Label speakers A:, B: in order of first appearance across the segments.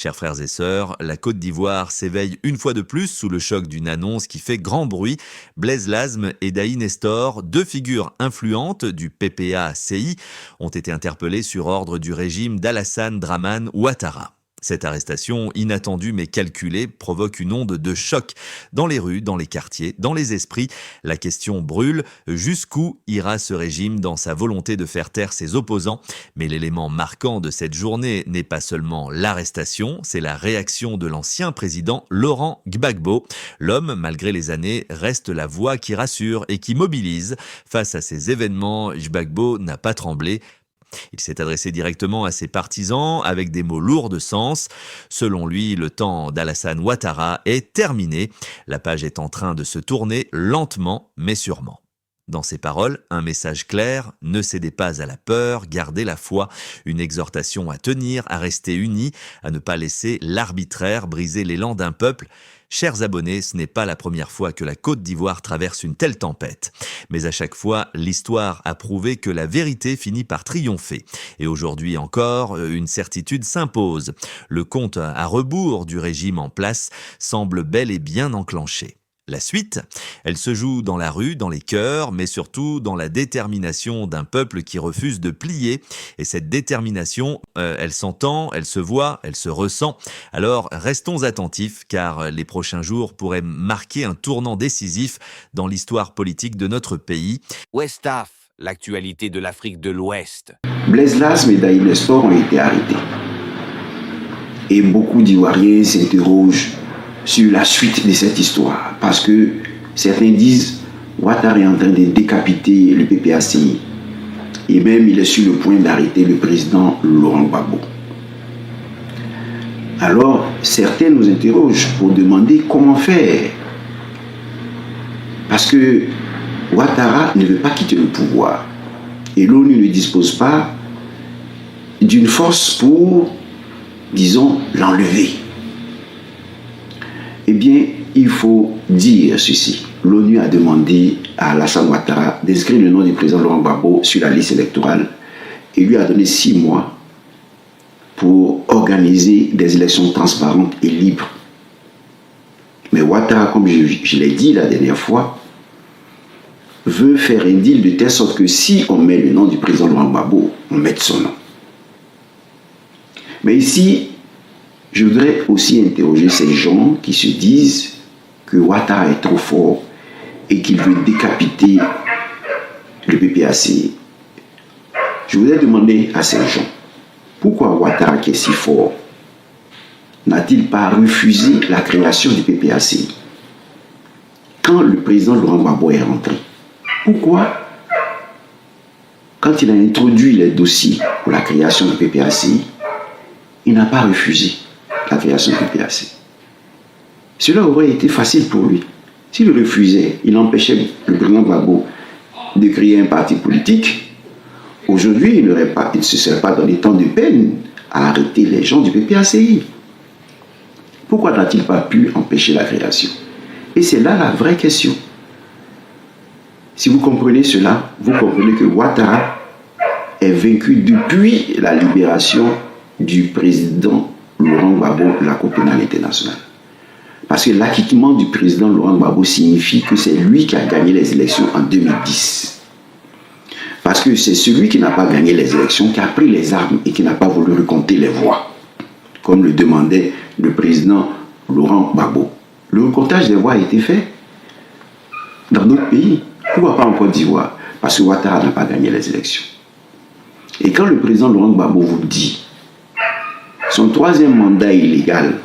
A: Chers frères et sœurs, la Côte d'Ivoire s'éveille une fois de plus sous le choc d'une annonce qui fait grand bruit. Blaise Lazme et Daï Nestor, deux figures influentes du PPA-CI, ont été interpellés sur ordre du régime d'Alassane Dramane Ouattara. Cette arrestation, inattendue mais calculée, provoque une onde de choc dans les rues, dans les quartiers, dans les esprits. La question brûle, jusqu'où ira ce régime dans sa volonté de faire taire ses opposants? Mais l'élément marquant de cette journée n'est pas seulement l'arrestation, c'est la réaction de l'ancien président Laurent Gbagbo. L'homme, malgré les années, reste la voix qui rassure et qui mobilise. Face à ces événements, Gbagbo n'a pas tremblé. Il s'est adressé directement à ses partisans avec des mots lourds de sens. Selon lui, le temps d'Alassane Ouattara est terminé. La page est en train de se tourner lentement mais sûrement. Dans ses paroles, un message clair, ne cédez pas à la peur, gardez la foi, une exhortation à tenir, à rester unis, à ne pas laisser l'arbitraire briser l'élan d'un peuple. Chers abonnés, ce n'est pas la première fois que la Côte d'Ivoire traverse une telle tempête. Mais à chaque fois, l'histoire a prouvé que la vérité finit par triompher. Et aujourd'hui encore, une certitude s'impose. Le compte à rebours du régime en place semble bel et bien enclenché. La suite, elle se joue dans la rue, dans les cœurs, mais surtout dans la détermination d'un peuple qui refuse de plier. Et cette détermination, elle s'entend, elle se voit, elle se ressent. Alors restons attentifs, car les prochains jours pourraient marquer un tournant décisif dans l'histoire politique de notre pays.
B: Ouest-Af, l'actualité de l'Afrique de l'Ouest.
C: Blaise Lazme et Daï Nestor ont été arrêtés. Et beaucoup d'Ivoiriens s'interrogent sur la suite de cette histoire, parce que certains disent Ouattara est en train de décapiter le PPA-CI, et même il est sur le point d'arrêter le président Laurent Gbagbo. Alors certains nous interrogent pour demander comment faire, parce que Ouattara ne veut pas quitter le pouvoir et l'ONU ne dispose pas d'une force pour, disons, l'enlever. Eh bien, il faut dire ceci. L'ONU a demandé à Alassane Ouattara d'inscrire le nom du président Laurent Gbagbo sur la liste électorale et lui a donné 6 mois pour organiser des élections transparentes et libres. Mais Ouattara, comme je l'ai dit la dernière fois, veut faire un deal de telle sorte que si on met le nom du président Laurent Gbagbo, on mette son nom. Mais ici, je voudrais aussi interroger ces gens qui se disent que Ouattara est trop fort et qu'il veut décapiter le PPA-CI. Je voudrais demander à ces gens, pourquoi Ouattara, qui est si fort, n'a-t-il pas refusé la création du PPA-CI quand le président Laurent Gbagbo est rentré? Pourquoi, quand il a introduit les dossiers pour la création du PPA-CI, il n'a pas refusé la création du PPA-CI? Cela aurait été facile pour lui. S'il refusait, il empêchait le président Gbagbo de créer un parti politique. Aujourd'hui, il ne se serait pas donné tant de peine à arrêter les gens du PPA-CI. Pourquoi n'a-t-il pas pu empêcher la création? Et c'est là la vraie question. Si vous comprenez cela, vous comprenez que Ouattara est vaincu depuis la libération du président Laurent Gbagbo de la Cour pénale internationale. Parce que l'acquittement du président Laurent Gbagbo signifie que c'est lui qui a gagné les élections en 2010. Parce que c'est celui qui n'a pas gagné les élections qui a pris les armes et qui n'a pas voulu recompter les voix, comme le demandait le président Laurent Gbagbo. Le recomptage des voix a été fait dans d'autres pays. Pourquoi pas en Côte d'Ivoire? Parce que Ouattara n'a pas gagné les élections. Et quand le président Laurent Gbagbo vous dit son 3e mandat est illégal,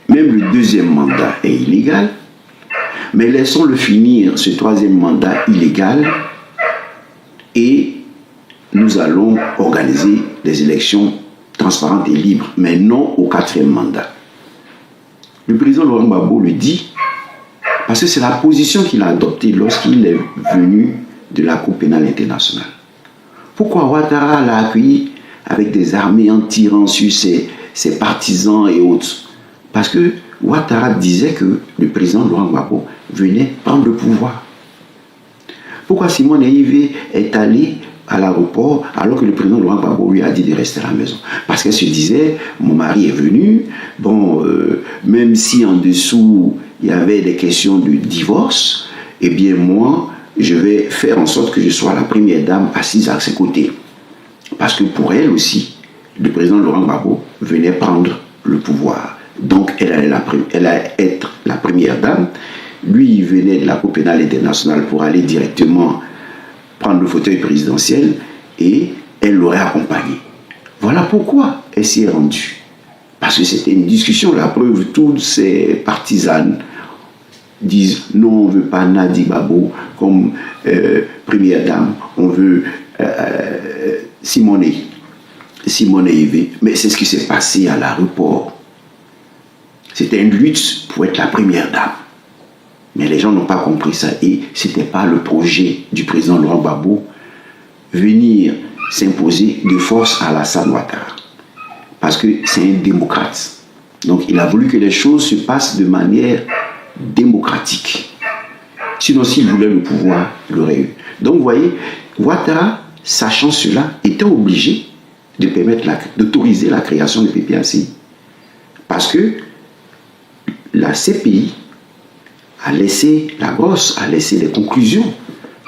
C: même le 2e mandat est illégal, mais laissons-le finir ce 3e mandat illégal et nous allons organiser des élections transparentes et libres, mais non au 4e mandat. Le président Laurent Gbagbo le dit parce que c'est la position qu'il a adoptée lorsqu'il est venu de la Cour pénale internationale. Pourquoi Ouattara l'a accueilli avec des armées en tirant sur ses partisans et autres? Parce que Ouattara disait que le président Laurent Gbagbo venait prendre le pouvoir. Pourquoi Simone Veil est allé à l'aéroport, alors que le président Laurent Gbagbo lui a dit de rester à la maison. Parce qu'elle se disait, mon mari est venu, même si en dessous, il y avait des questions de divorce, eh bien moi, je vais faire en sorte que je sois la première dame assise à ses côtés. Parce que pour elle aussi, le président Laurent Gbagbo venait prendre le pouvoir. Donc elle allait être la première dame. Lui, il venait de la Cour pénale internationale pour aller directement prendre le fauteuil présidentiel et elle l'aurait accompagné. Voilà pourquoi elle s'y est rendue. Parce que c'était une discussion. La preuve, toutes ces partisanes disent non, on ne veut pas Nadi Gbagbo comme première dame, on veut Simone Evé. Mais c'est ce qui s'est passé à l'aéroport. C'était une lutte pour être la première dame. Mais les gens n'ont pas compris ça et ce n'était pas le projet du président Laurent Gbagbo venir s'imposer de force à Alassane Ouattara. Parce que c'est un démocrate. Donc il a voulu que les choses se passent de manière démocratique. Sinon, s'il voulait le pouvoir, il l'aurait eu. Donc vous voyez, Ouattara, sachant cela, était obligé de d'autoriser la création du PPACI. Parce que la CPI a laissé la gosse, a laissé des conclusions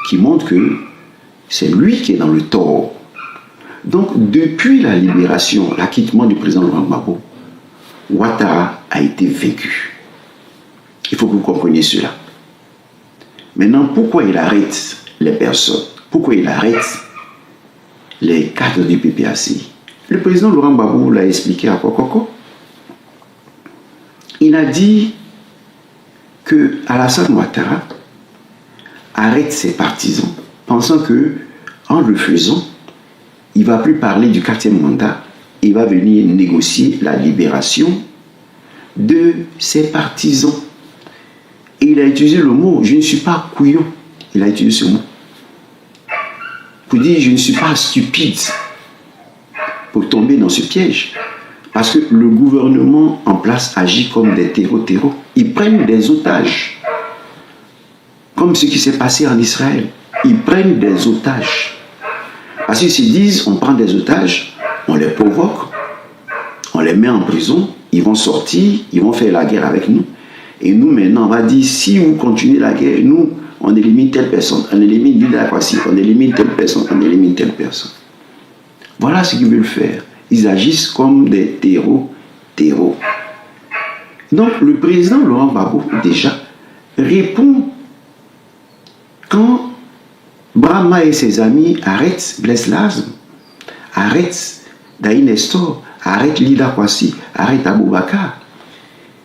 C: qui montrent que c'est lui qui est dans le tort. Donc, depuis la libération, l'acquittement du président Laurent Gbagbo, Ouattara a été vaincu. Il faut que vous compreniez cela. Maintenant, pourquoi il arrête les personnes? Pourquoi il arrête les cadres du PPACI? Le président Laurent Gbagbo l'a expliqué à Kokoko. Il a dit que Alassane Ouattara arrête ses partisans, pensant que en le faisant, il ne va plus parler du 4e mandat, il va venir négocier la libération de ses partisans. Et il a utilisé le mot, je ne suis pas couillon. Il a utilisé ce mot. Pour dire, je ne suis pas stupide pour tomber dans ce piège. Parce que le gouvernement en place agit comme des terreaux. Ils prennent des otages. Comme ce qui s'est passé en Israël. Ils prennent des otages. Parce qu'ils se disent, on prend des otages, on les provoque, on les met en prison, ils vont sortir, ils vont faire la guerre avec nous. Et nous, maintenant, on va dire, si vous continuez la guerre, nous, on élimine telle personne, on élimine l'île d'Aquassi, on élimine telle personne, on élimine telle personne. Voilà ce qu'ils veulent faire. Ils agissent comme des terreaux. Donc, le président Laurent Gbagbo, déjà, répond quand Brahma et ses amis arrêtent Blaise Lazme, arrêtent Daï Nestor, arrêtent Lida Kwasi, arrêtent Aboubakar.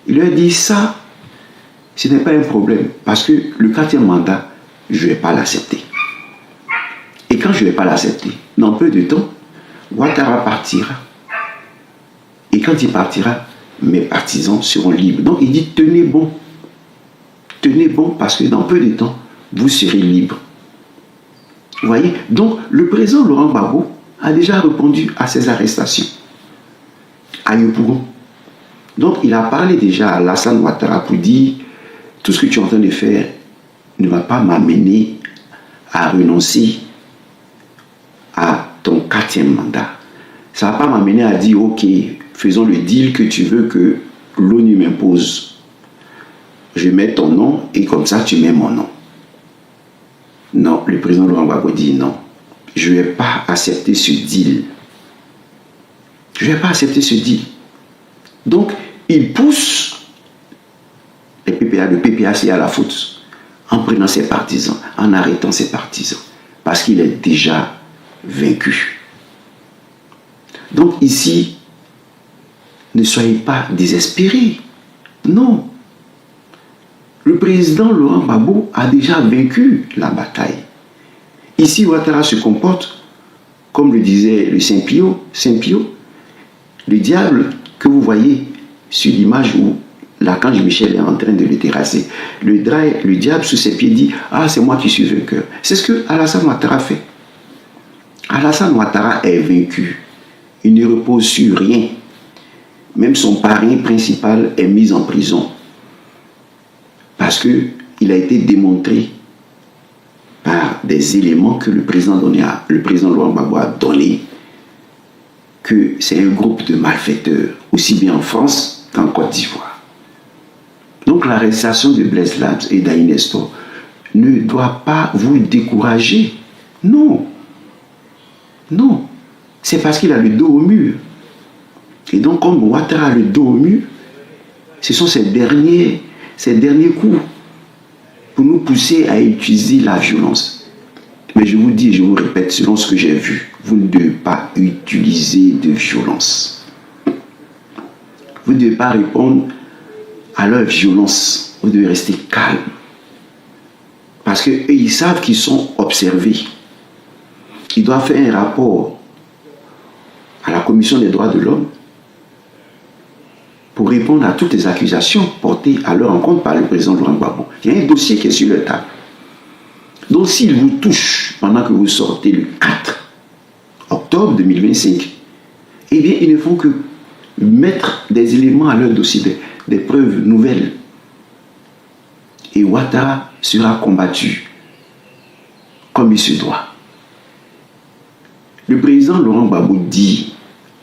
C: Il leur dit ça, ce n'est pas un problème, parce que le 4e mandat, je ne vais pas l'accepter. Et quand je ne vais pas l'accepter, dans peu de temps, Ouattara partira. Et quand il partira, mes partisans seront libres. Donc il dit, tenez bon. Tenez bon, parce que dans peu de temps, vous serez libres. Vous voyez? Donc le président Laurent Gbagbo a déjà répondu à ces arrestations. À Yopougon. Donc il a parlé déjà à Alassane Ouattara pour dire, tout ce que tu es en train de faire ne va pas m'amener à renoncer à ton 4e mandat. Ça ne va pas m'amener à dire, ok, faisons le deal que tu veux que l'ONU m'impose. Je mets ton nom et comme ça tu mets mon nom. Non, le président Laurent Gbagbo dit non. Je ne vais pas accepter ce deal. Je ne vais pas accepter ce deal. Donc, il pousse le PPACI à la faute en prenant ses partisans, en arrêtant ses partisans, parce qu'il est déjà vaincu. Donc ici, ne soyez pas désespérés. Non. Le président Laurent Gbagbo a déjà vaincu la bataille. Ici, Ouattara se comporte, comme le disait le Saint Pio, le diable que vous voyez sur l'image où l'archange Michel est en train de le terrasser. Le diable sous ses pieds dit, ah, c'est moi qui suis vainqueur. C'est ce que Alassane Ouattara fait. Alassane Ouattara est vaincu. Il ne repose sur rien. Même son parrain principal est mis en prison. Parce qu'il a été démontré par des éléments que le président Laurent Gbagbo a donnés, que c'est un groupe de malfaiteurs, aussi bien en France qu'en Côte d'Ivoire. Donc l'arrestation de Blaise Labs et d'Aïn Nestor ne doit pas vous décourager. Non. Non. C'est parce qu'il a le dos au mur. Et donc, comme Ouattara a le dos au mur, ce sont ces derniers coups pour nous pousser à utiliser la violence. Mais je vous dis, je vous répète, selon ce que j'ai vu, vous ne devez pas utiliser de violence. Vous ne devez pas répondre à leur violence. Vous devez rester calme. Parce qu'eux, ils savent qu'ils sont observés. Ils doivent faire un rapport à la Commission des droits de l'homme pour répondre à toutes les accusations portées à leur encontre par le président Laurent Gbagbo. Il y a un dossier qui est sur le table. Donc s'il vous touche pendant que vous sortez le 4 octobre 2025, eh bien ils ne font que mettre des éléments à leur dossier, des preuves nouvelles. Et Ouattara sera combattu comme il se doit. Le président Laurent Gbagbo dit,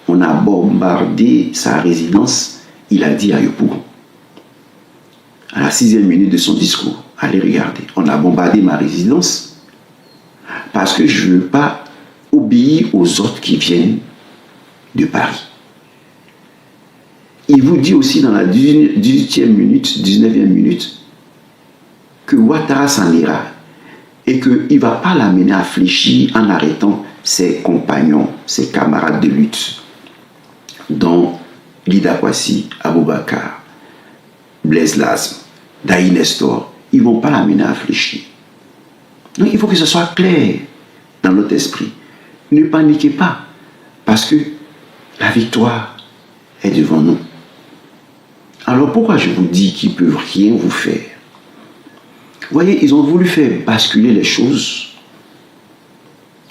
C: on a bombardé sa résidence. Il a dit à Yopougon, à la 6e minute de son discours, allez regarder, on a bombardé ma résidence parce que je ne veux pas obéir aux ordres qui viennent de Paris. Il vous dit aussi dans la 18e minute, 19e minute, que Ouattara s'en ira et qu'il ne va pas l'amener à fléchir en arrêtant ses compagnons, ses camarades de lutte, dont Lida Kwasi, Aboubakar, Blaise Lazm, Daïn Nestor. Ils ne vont pas l'amener à fléchir. Donc il faut que ce soit clair dans notre esprit. Ne paniquez pas, parce que la victoire est devant nous. Alors pourquoi je vous dis qu'ils ne peuvent rien vous faire? Vous voyez, ils ont voulu faire basculer les choses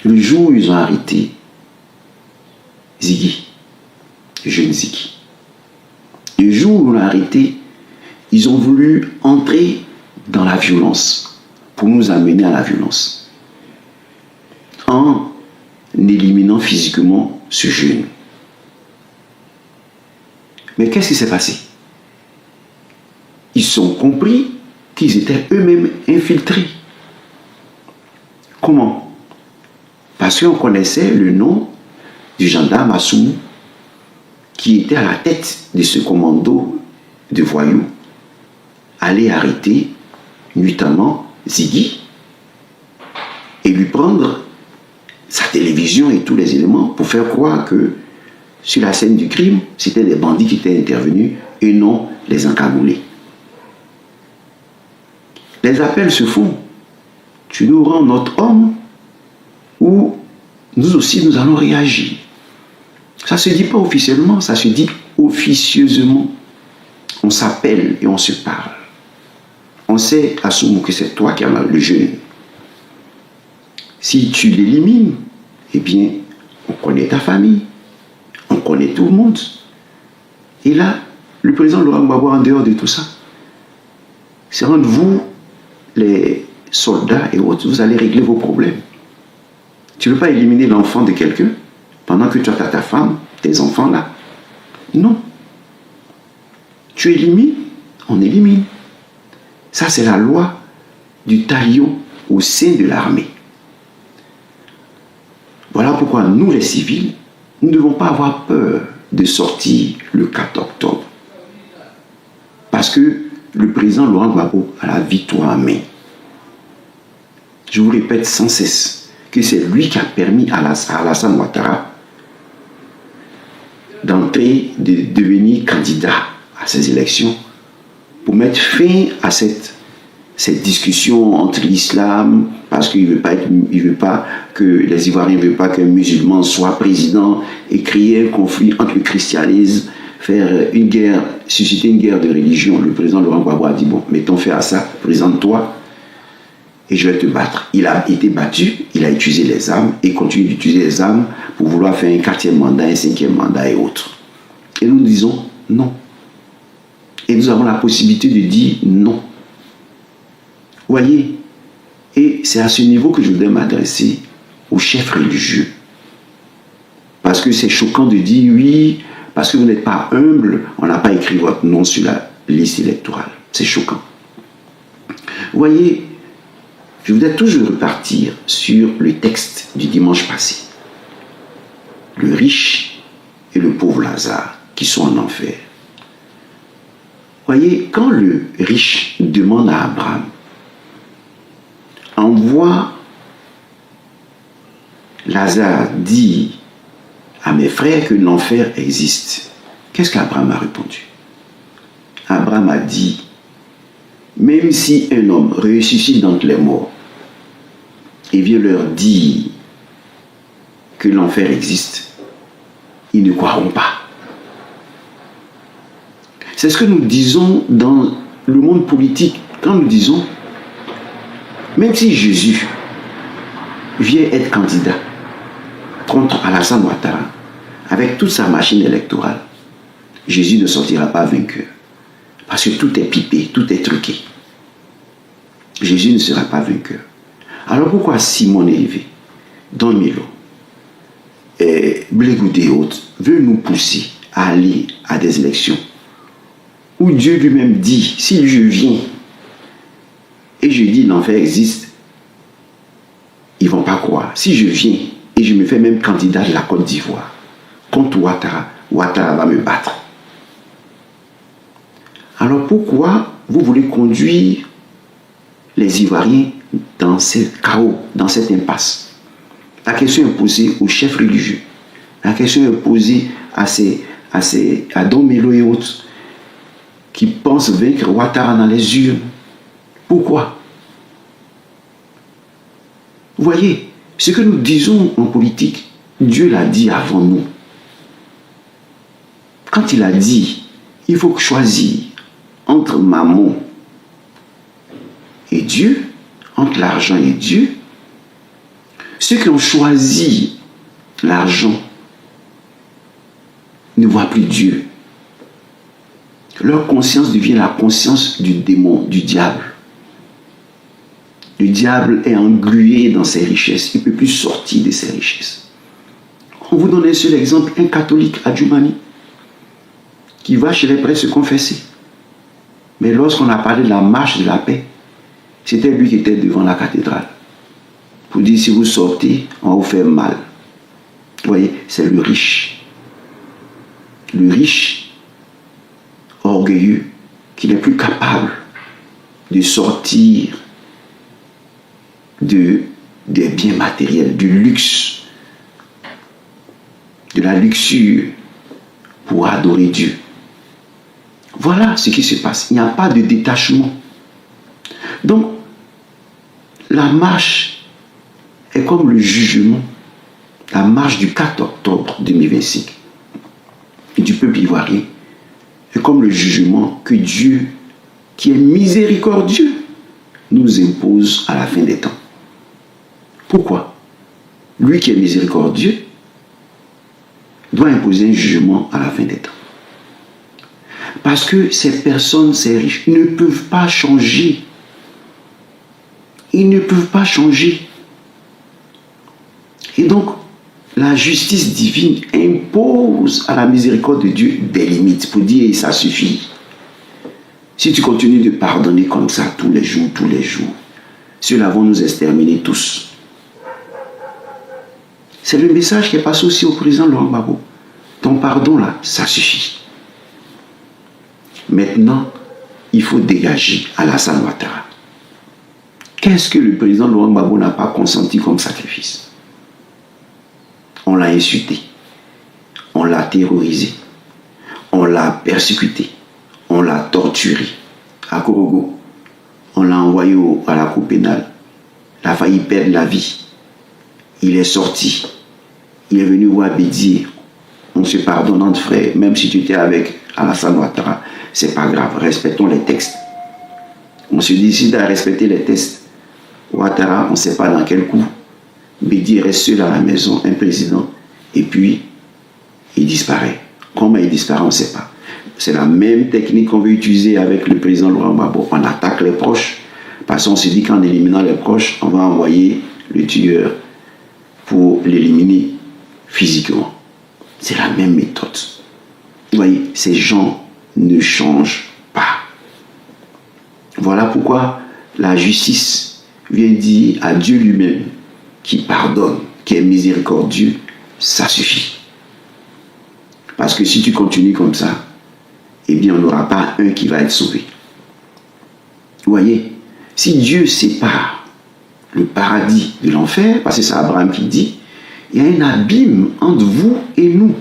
C: le jour où ils ont arrêté Ziggy, le jeune Ziggy. Le jour où on l'a arrêté, ils ont voulu entrer dans la violence pour nous amener à la violence en éliminant physiquement ce jeune. Mais qu'est-ce qui s'est passé? Ils ont compris qu'ils étaient eux-mêmes infiltrés. Comment? Parce qu'on connaissait le nom du gendarme Assoumou qui était à la tête de ce commando de voyous, aller arrêter nuitamment Ziggy et lui prendre sa télévision et tous les éléments pour faire croire que sur la scène du crime, c'était des bandits qui étaient intervenus et non les encagoulés. Les appels se font. Tu nous rends notre homme ou nous aussi nous allons réagir. Ça ne se dit pas officiellement, ça se dit officieusement. On s'appelle et on se parle. On sait, Assoumou, que c'est toi qui en as le jeune. Si tu l'élimines, eh bien, on connaît ta famille, on connaît tout le monde. Et là, le président Laurent Gbagbo, en dehors de tout ça, c'est entre vous, les soldats et autres, vous allez régler vos problèmes. Tu ne veux pas éliminer l'enfant de quelqu'un pendant que tu as ta femme, tes enfants là. Non. Tu élimines, on élimine. Ça, c'est la loi du talion au sein de l'armée. Voilà pourquoi nous, les civils, nous ne devons pas avoir peur de sortir le 4 octobre. Parce que le président Laurent Gbagbo a la victoire en main. Je vous répète sans cesse que c'est lui qui a permis à Alassane Ouattara d'entrer, de devenir candidat à ces élections pour mettre fin à cette discussion entre l'islam, parce qu'il ne veut pas que les Ivoiriens ne veulent pas qu'un musulman soit président et créer un conflit entre le christianisme, faire une guerre, susciter une guerre de religion. Le président Laurent Gbagbo a dit, bon, mettons fin à ça, présente-toi et je vais te battre. Il a été battu, il a utilisé les armes et continue d'utiliser les armes pour vouloir faire un 4e mandat, un 5e mandat et autres. Et nous disons non. Et nous avons la possibilité de dire non. Voyez, Et c'est à ce niveau que je voudrais m'adresser aux chefs religieux. Parce que c'est choquant de dire oui, parce que vous n'êtes pas humble, on n'a pas écrit votre nom sur la liste électorale. C'est choquant. Vous voyez, je voudrais toujours repartir sur le texte du dimanche passé. Le riche et le pauvre Lazare qui sont en enfer. Vous voyez, quand le riche demande à Abraham, envoie Lazare dit à mes frères que l'enfer existe. Qu'est-ce qu'Abraham a répondu? Abraham a dit, même si un homme ressuscite d'entre les morts et vient leur dire que l'enfer existe, ils ne croiront pas. C'est ce que nous disons dans le monde politique, quand nous disons, même si Jésus vient être candidat contre Alassane Ouattara, avec toute sa machine électorale, Jésus ne sortira pas vainqueur. Parce que tout est pipé, tout est truqué. Jésus ne sera pas vainqueur. Alors pourquoi Simon Élevé, Don Milo, et Blégoudet et autres veulent nous pousser à aller à des élections où Dieu lui-même dit, si je viens et je dis l'enfer existe, ils ne vont pas croire. Si je viens et je me fais même candidat de la Côte d'Ivoire contre Ouattara, Ouattara va me battre. Alors pourquoi vous voulez conduire les Ivoiriens dans ce chaos, dans cette impasse? La question est posée aux chefs religieux. La question est posée à Don Melo et autres qui pensent vaincre Ouattara dans les urnes. Pourquoi? Vous voyez, ce que nous disons en politique, Dieu l'a dit avant nous. Quand il a dit, il faut choisir entre maman et Dieu, entre l'argent et Dieu, ceux qui ont choisi l'argent ne voient plus Dieu. Leur conscience devient la conscience du démon, du diable. Le diable est englué dans ses richesses. Il ne peut plus sortir de ses richesses. On vous donne un seul exemple, un catholique à Djoumani qui va chez les prêtres se confesser. Mais lorsqu'on a parlé de la marche de la paix, c'était lui qui était devant la cathédrale. Pour dire, si vous sortez, on va vous faire mal. Vous voyez, c'est le riche. Le riche, orgueilleux, qui n'est plus capable de sortir des biens matériels, du luxe, de la luxure pour adorer Dieu. Voilà ce qui se passe. Il n'y a pas de détachement. Donc, la marche est comme le jugement, la marche du 4 octobre 2025 du peuple ivoirien est comme le jugement que Dieu, qui est miséricordieux, nous impose à la fin des temps. Pourquoi? Lui qui est miséricordieux doit imposer un jugement à la fin des temps. Parce que ces personnes, ces riches, ne peuvent pas changer. Ils ne peuvent pas changer. Et donc, la justice divine impose à la miséricorde de Dieu des limites pour dire ça suffit. Si tu continues de pardonner comme ça tous les jours, ceux-là vont nous exterminer tous. C'est le message qui est passé aussi au président Laurent Gbagbo. Ton pardon là, ça suffit. Maintenant, il faut dégager Alassane Ouattara. Qu'est-ce que le président Laurent Gbagbo n'a pas consenti comme sacrifice? On l'a insulté, on l'a terrorisé, on l'a persécuté, on l'a torturé. À Korogo, on l'a envoyé à la cour pénale. Il a failli perdre la vie. Il est sorti. Il est venu voir Bédier. On se pardonne entre frères, même si tu étais avec Alassane Ouattara, c'est pas grave, respectons les textes. On se décide à respecter les textes. Ouattara, on ne sait pas dans quel coup. Bédier reste seul à la maison, un président, et puis il disparaît. Comment il disparaît, on ne sait pas. C'est la même technique qu'on veut utiliser avec le président Laurent Gbagbo. On attaque les proches, Parce qu'on se dit qu'en éliminant les proches, on va envoyer le tueur pour l'éliminer physiquement. C'est la même méthode. Vous voyez, ces gens ne changent pas. Voilà pourquoi la justice vient dire à Dieu lui-même, qui pardonne, qui est miséricordieux, ça suffit. Parce que si tu continues comme ça, eh bien on n'aura pas un qui va être sauvé. Vous voyez, si Dieu sépare le paradis de l'enfer, parce que c'est Abraham qui dit, il y a un abîme entre vous et nous.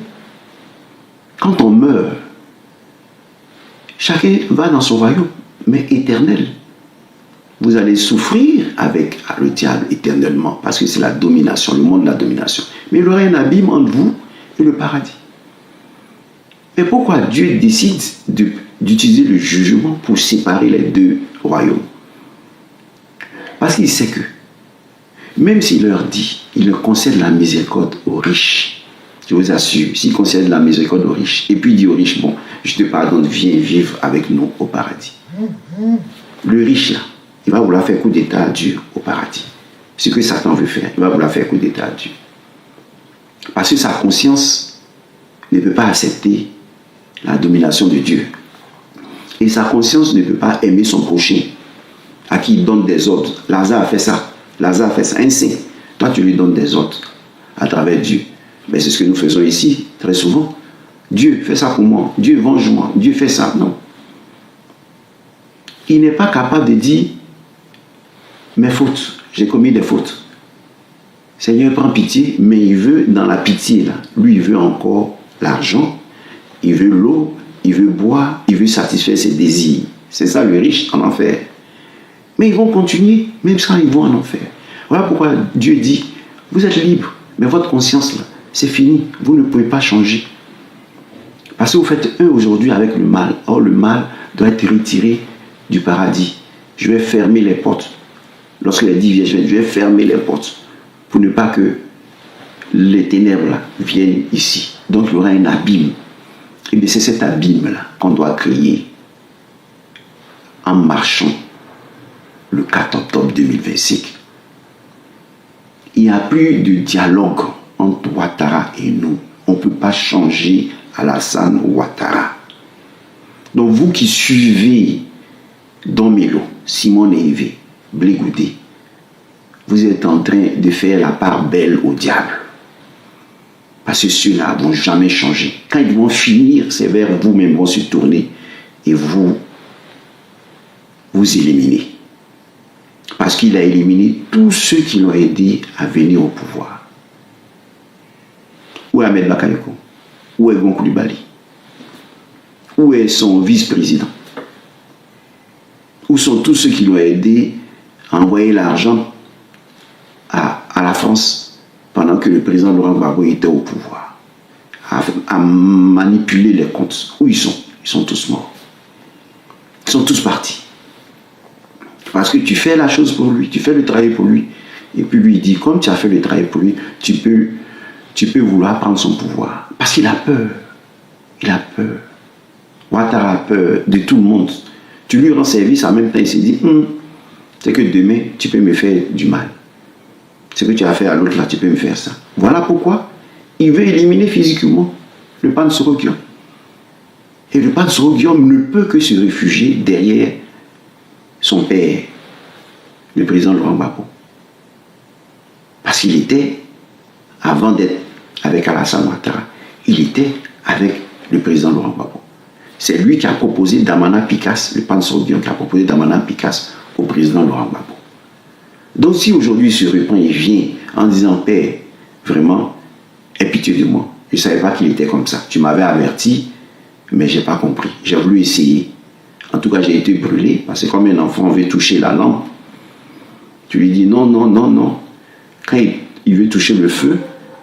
C: Quand on meurt, chacun va dans son royaume, mais éternel. Vous allez souffrir avec le diable éternellement, parce que c'est la domination, le monde de la domination. Mais il y aura un abîme entre vous et le paradis. Et pourquoi Dieu décide d'utiliser le jugement pour séparer les deux royaumes? Parce qu'il sait que, même s'il leur dit, il leur concède la miséricorde aux riches. Je vous assure, s'il concède la miséricorde aux riches, et puis il dit aux riches, bon, je te pardonne, viens vivre avec nous au paradis. Le riche là, il va vouloir faire coup d'état à Dieu au paradis. Ce que Satan veut faire, il va vouloir faire coup d'état à Dieu. Parce que sa conscience ne peut pas accepter la domination de Dieu. Et sa conscience ne peut pas aimer son prochain, à qui il donne des ordres. Lazare a fait ça. Lazare a fait ça. Un saint. Toi, tu lui donnes des ordres à travers Dieu. Mais c'est ce que nous faisons ici, très souvent. Dieu, fais ça pour moi. Dieu, venge-moi. Dieu, fait ça. Non. Il n'est pas capable de dire mes fautes. J'ai commis des fautes. Seigneur, prends pitié, mais il veut, dans la pitié, là, lui, il veut encore l'argent, il veut l'eau, il veut boire, il veut satisfaire ses désirs. C'est ça le riche en enfer. Mais ils vont continuer, même quand ils vont en enfer. Voilà pourquoi Dieu dit, vous êtes libre, mais votre conscience, là, c'est fini. Vous ne pouvez pas changer. Parce que vous faites un aujourd'hui avec le mal. Or, le mal doit être retiré du paradis. Je vais fermer les portes. Lorsque les dix vierges, je vais fermer les portes pour ne pas que les ténèbres là, viennent ici. Donc, il y aura un abîme. Et bien, c'est cet abîme-là qu'on doit créer en marchant le 4 octobre 2025. Il n'y a plus de dialogue entre Ouattara et nous. On ne peut pas changer Alassane Ouattara. Donc, vous qui suivez Don Melo, Simon Neivé, Blé Goudé, vous êtes en train de faire la part belle au diable. Parce que ceux-là ne vont jamais changer. Quand ils vont finir, c'est vers vous-même vont se tourner et vous éliminer. Parce qu'il a éliminé tous ceux qui l'ont aidé à venir au pouvoir. Où est Ahmed Bakayoko? Où est Gon Coulibaly? Où est son vice-président? Où sont tous ceux qui l'ont aidé à envoyer l'argent à la France pendant que le président Laurent Gbagbo était au pouvoir, à manipuler les comptes? Où ils sont? Ils sont tous morts. Ils sont tous partis. Parce que tu fais la chose pour lui, tu fais le travail pour lui. Et puis lui dit, comme tu as fait le travail pour lui, tu peux vouloir prendre son pouvoir. Parce qu'il a peur. Il a peur. Ouattara a peur de tout le monde. Tu lui rends service, en même temps il se dit, c'est que demain, tu peux me faire du mal. Ce que tu as fait à l'autre là, tu peux me faire ça. Voilà pourquoi il veut éliminer physiquement le Pansorogium. Et le Pansorogium ne peut que se réfugier derrière son père, le président Laurent Gbagbo. Parce qu'il était, avant d'être avec Alassane Ouattara, il était avec le président Laurent Gbagbo. C'est lui qui a proposé Damana Picasse, le Pansorogium qui a proposé Damana Picasse au président Laurent Gbagbo. Donc si aujourd'hui il se reprend, il vient en disant, Père, vraiment, aie pitié de moi. Je ne savais pas qu'il était comme ça. Tu m'avais averti, mais je n'ai pas compris. J'ai voulu essayer. En tout cas, j'ai été brûlé, parce que comme un enfant veut toucher la lampe, tu lui dis non, non, non, non. Quand il veut toucher le feu,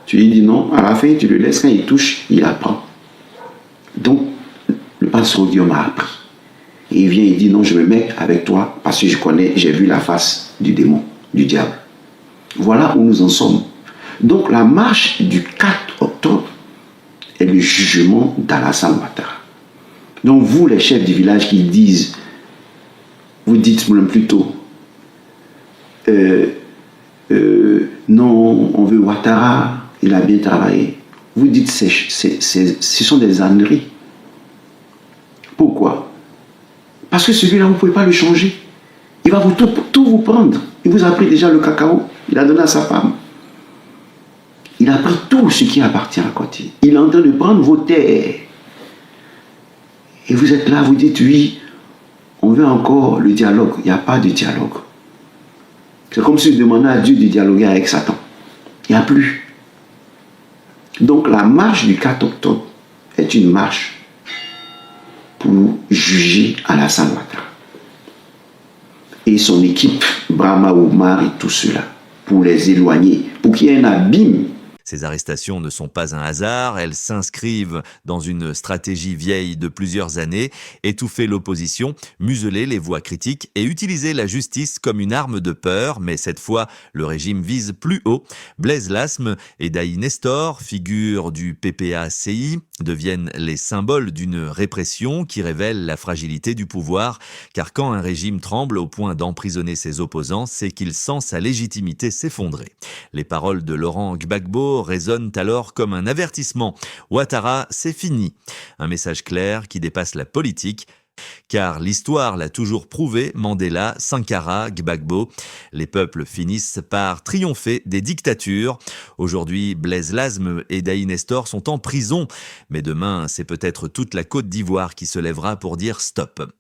C: tu lui dis non. À la fin, tu le laisses. Quand il touche, il apprend. Donc, le Pansorogium m'a appris. Et il vient, il dit non, je me mets avec toi, parce que je connais, j'ai vu la face du démon, du diable. Voilà où nous en sommes. Donc, la marche du 4 octobre est le jugement d'Alassane Ouattara. Donc vous, les chefs du village qui disent, vous dites même plutôt, non, on veut Ouattara, il a bien travaillé. Vous dites ce sont des âneries. Pourquoi? Parce que celui-là, vous ne pouvez pas le changer. Il va tout vous prendre. Il vous a pris déjà le cacao, il a donné à sa femme. Il a pris tout ce qui appartient à côté. Il est en train de prendre vos terres. Et vous êtes là, vous dites oui, on veut encore le dialogue. Il n'y a pas de dialogue. C'est comme si vous demandez à Dieu de dialoguer avec Satan. Il n'y a plus. Donc la marche du 4 octobre est une marche pour juger Alassane Ouattara et son équipe, Brahma Oumar et tout cela, pour les éloigner, pour qu'il y ait un abîme.
A: Ces arrestations ne sont pas un hasard, elles s'inscrivent dans une stratégie vieille de plusieurs années, étouffer l'opposition, museler les voix critiques et utiliser la justice comme une arme de peur, mais cette fois, le régime vise plus haut. Blaise Lasme et Daï Nestor, figures du PPA-CI, deviennent les symboles d'une répression qui révèle la fragilité du pouvoir, car quand un régime tremble au point d'emprisonner ses opposants, c'est qu'il sent sa légitimité s'effondrer. Les paroles de Laurent Gbagbo résonnent alors comme un avertissement. Ouattara, c'est fini. Un message clair qui dépasse la politique, car l'histoire l'a toujours prouvé, Mandela, Sankara, Gbagbo. Les peuples finissent par triompher des dictatures. Aujourd'hui, Blaise Lasme et Daï Nestor sont en prison, mais demain, c'est peut-être toute la Côte d'Ivoire qui se lèvera pour dire stop.